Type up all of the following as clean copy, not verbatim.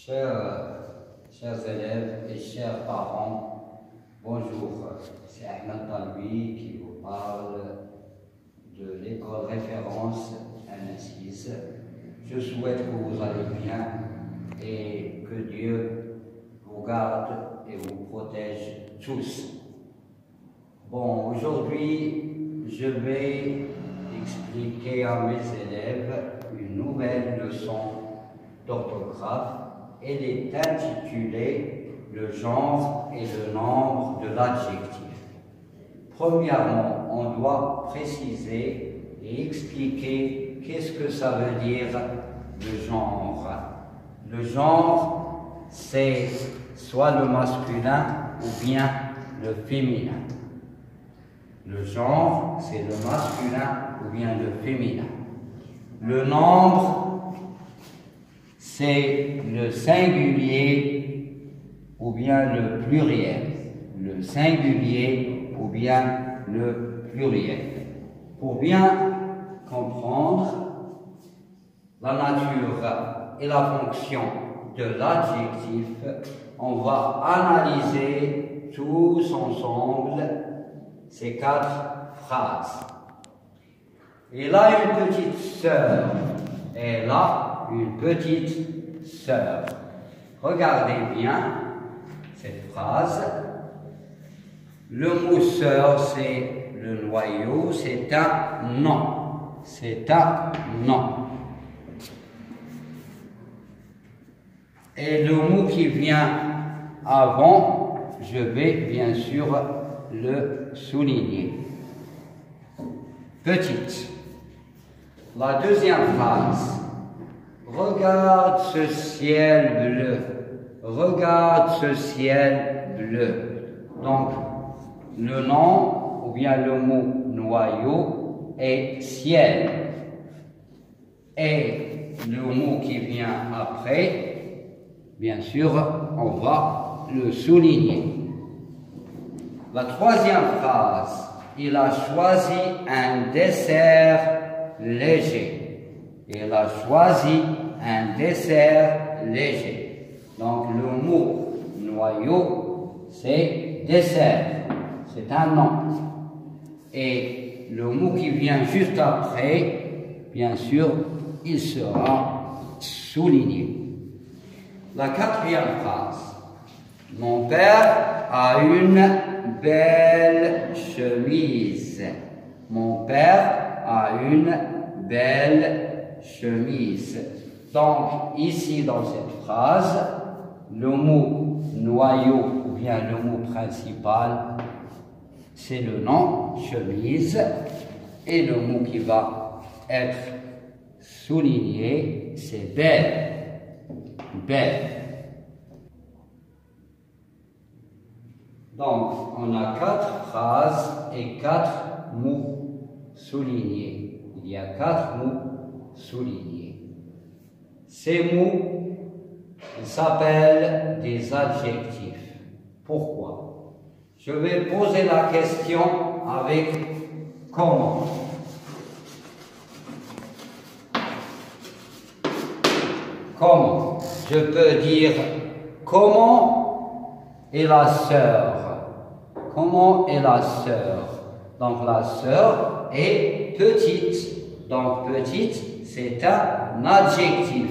Chers élèves et chers parents, bonjour. C'est Ahmed Talbi qui vous parle de l'école référence Anassise. Je souhaite que vous allez bien et que Dieu vous garde et vous protège tous. Bon, aujourd'hui, je vais expliquer à mes élèves une nouvelle leçon d'orthographe. Elle est intitulée « Le genre et le nombre de l'adjectif ». Premièrement, on doit préciser et expliquer qu'est-ce que ça veut dire le genre. Le genre, c'est soit le masculin ou bien le féminin. Le genre, c'est le masculin ou bien le féminin. Le nombre, c'est le singulier ou bien le pluriel. Le singulier ou bien le pluriel. Pour bien comprendre la nature et la fonction de l'adjectif, on va analyser tous ensemble ces 4 phrases. Elle a une petite sœur. Elle a une petite sœur. Regardez bien cette phrase. Le mot sœur, c'est le noyau, c'est un nom. C'est un nom. Et le mot qui vient avant, je vais bien sûr le souligner. Petite. La deuxième phrase. Regarde ce ciel bleu. Regarde ce ciel bleu. Donc, le nom ou bien le mot noyau est ciel. Et le mot qui vient après, bien sûr, on va le souligner. La troisième phrase. Il a choisi un dessert léger. Il a choisi un dessert léger. Donc le mot noyau, c'est dessert. C'est un nom. Et le mot qui vient juste après, bien sûr, il sera souligné. La quatrième phrase. Mon père a une belle chemise. Mon père a une belle chemise. Donc, ici, dans cette phrase, le mot noyau, ou bien le mot principal, c'est le nom, chemise, et le mot qui va être souligné, c'est belle. Belle. Donc, on a 4 phrases et 4 mots soulignés. Il y a 4 mots soulignés. Ces mots s'appellent des adjectifs. Pourquoi? Je vais poser la question avec comment. Comment? Je peux dire comment est la sœur. Comment est la sœur? Donc la sœur est petite. Donc petite, c'est un adjectif.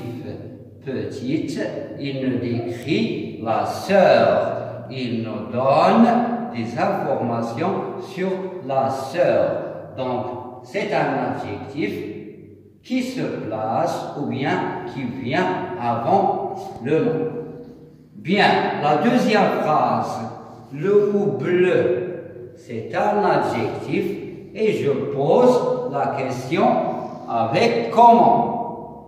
Petite, il nous décrit la sœur. Il nous donne des informations sur la sœur. Donc c'est un adjectif qui se place ou bien qui vient avant le nom. Bien, la deuxième phrase, le mot bleu, c'est un adjectif et je pose la question avec comment.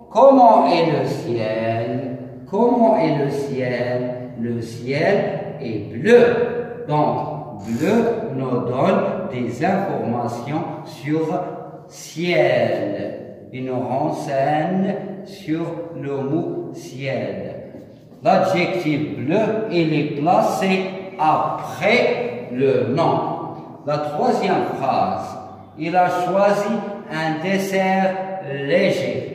Comment est le ciel? Comment est le ciel? Le ciel est bleu. Donc, bleu nous donne des informations sur ciel. Il nous renseigne sur le mot ciel. L'adjectif bleu, il est placé après le nom. La troisième phrase, il a choisi un dessert léger.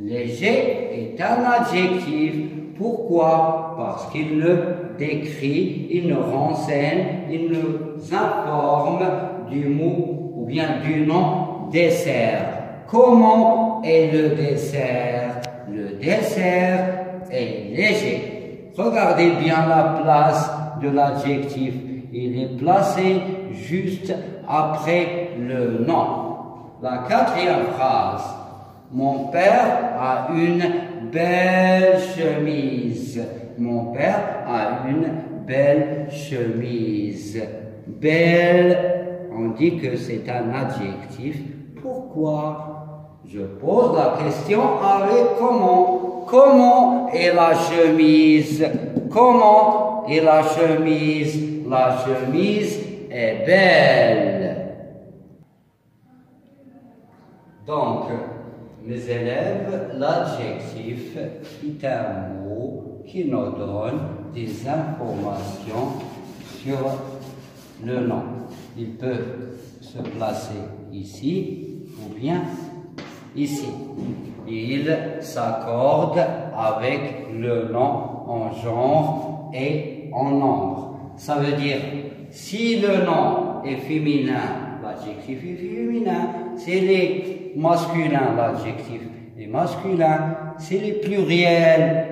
Léger est un adjectif Pourquoi? Parce qu'il nous décrit, il nous renseigne, il nous informe du mot ou bien du nom dessert. Comment est le dessert? Le dessert est léger. Regardez bien la place de l'adjectif. Il est placé juste après le nom. La quatrième phrase. Mon père a une belle chemise. Mon père a une belle chemise. Belle, on dit que c'est un adjectif. Pourquoi? Je pose la question avec comment. Comment est la chemise? Comment est la chemise? La chemise est belle. Donc, mes élèves, l'adjectif est un mot qui nous donne des informations sur le nom. Il peut se placer ici ou bien ici. Il s'accorde avec le nom en genre et en nombre. Ça veut dire, si le nom est féminin, l'adjectif est féminin. S'il est masculin, l'adjectif est masculin. S'il est pluriel,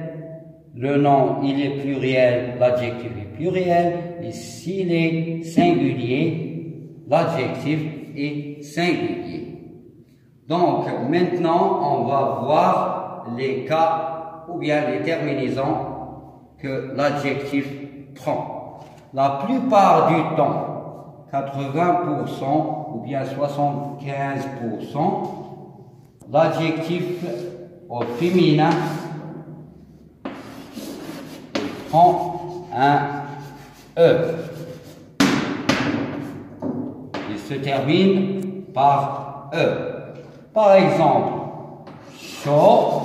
le nom, il est pluriel, l'adjectif est pluriel. Et s'il est singulier, l'adjectif est singulier. Donc, maintenant, on va voir les cas ou bien les terminaisons que l'adjectif prend. La plupart du temps, 80% ou bien 75%, l'adjectif au féminin prend un E. Il se termine par E. Par exemple, chaud,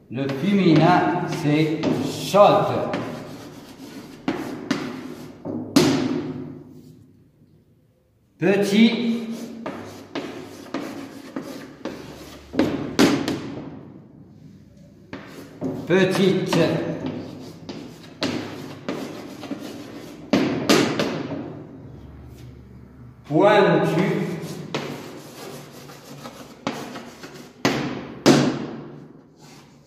le féminin c'est chaude. Petit, petite. Pointu,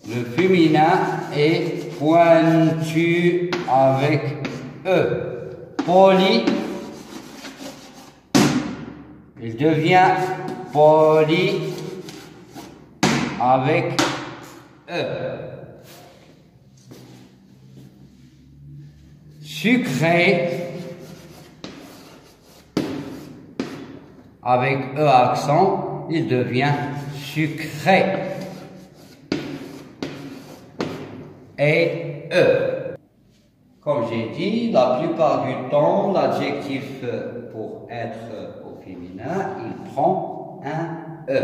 le féminin est pointu avec E. Poli, il devient poli avec E. Sucré, avec E accent, il devient sucré. Et E. Comme j'ai dit, la plupart du temps, l'adjectif pour être au féminin, il prend un E.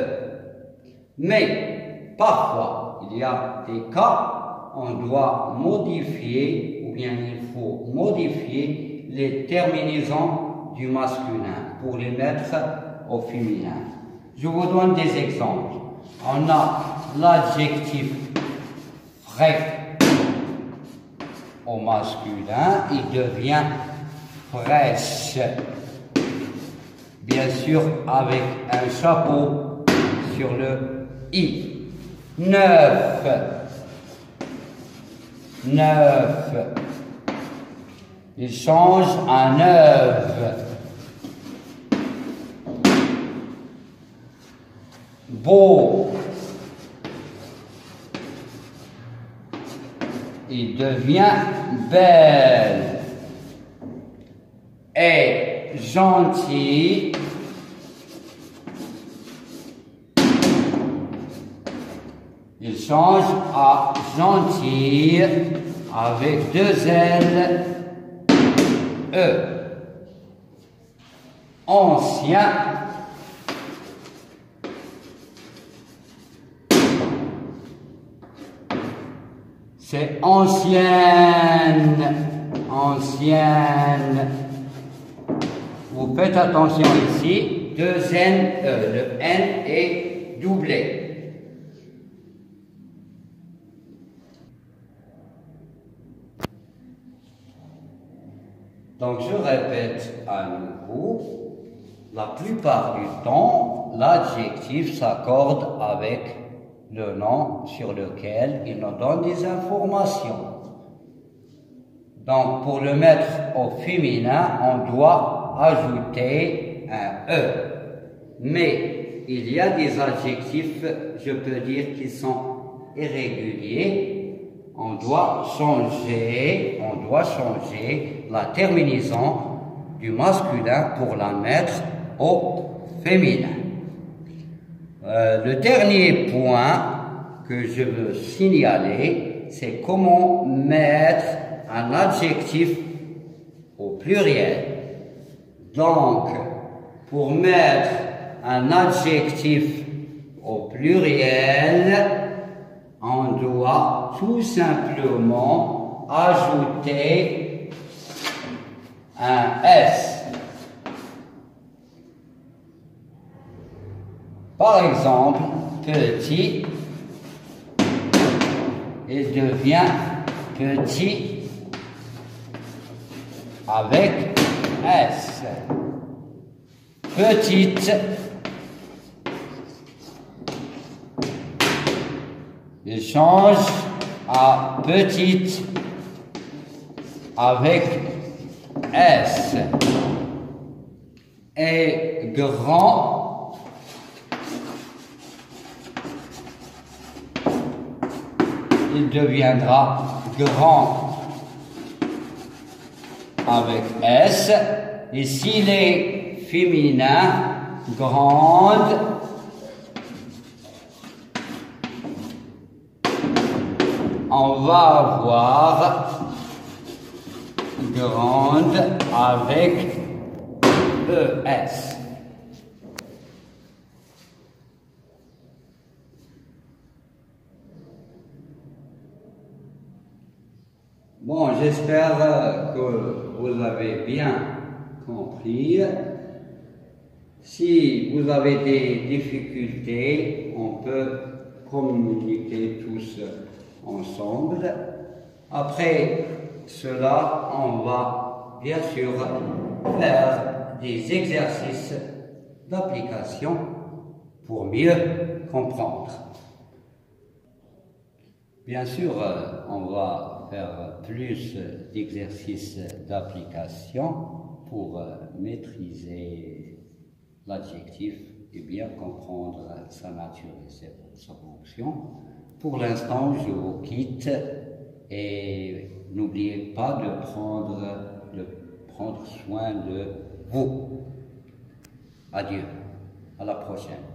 Mais parfois, il y a des cas, on doit modifier, ou bien il faut modifier les terminaisons du masculin pour les mettre au féminin. Je vous donne des exemples. On a l'adjectif frais au masculin, il devient fraîche. Bien sûr, avec un chapeau sur le i. Neuf. Neuf. Il change à neuf. Beau, il devient belle. Et gentil, il change à gentil avec deux L, E. Ancien, c'est ancienne, ancienne. Vous faites attention ici, deux N, le N est doublé. Donc je répète à nouveau, la plupart du temps, l'adjectif s'accorde avec le nom sur lequel il nous donne des informations. Donc pour le mettre au féminin, on doit ajouter un E. Mais il y a des adjectifs, je peux dire, qui sont irréguliers. On doit changer la terminaison du masculin pour la mettre au féminin. Le dernier point que je veux signaler, c'est comment mettre un adjectif au pluriel. Donc, pour mettre un adjectif au pluriel, on doit tout simplement ajouter un S. Par exemple, petit, il devient petit avec S. Petite, il change à petite avec S. Et grand, il deviendra grand avec S. Et s'il est féminin, grande, on va avoir grande avec ES. Bon, j'espère que vous avez bien compris. Si vous avez des difficultés, on peut communiquer tous ensemble. Après cela, on va bien sûr faire des exercices d'application pour mieux comprendre. Bien sûr, on va faire plus d'exercices d'application pour maîtriser l'adjectif et bien comprendre sa nature et sa fonction. Pour l'instant, je vous quitte et n'oubliez pas de prendre soin de vous. Adieu, à la prochaine.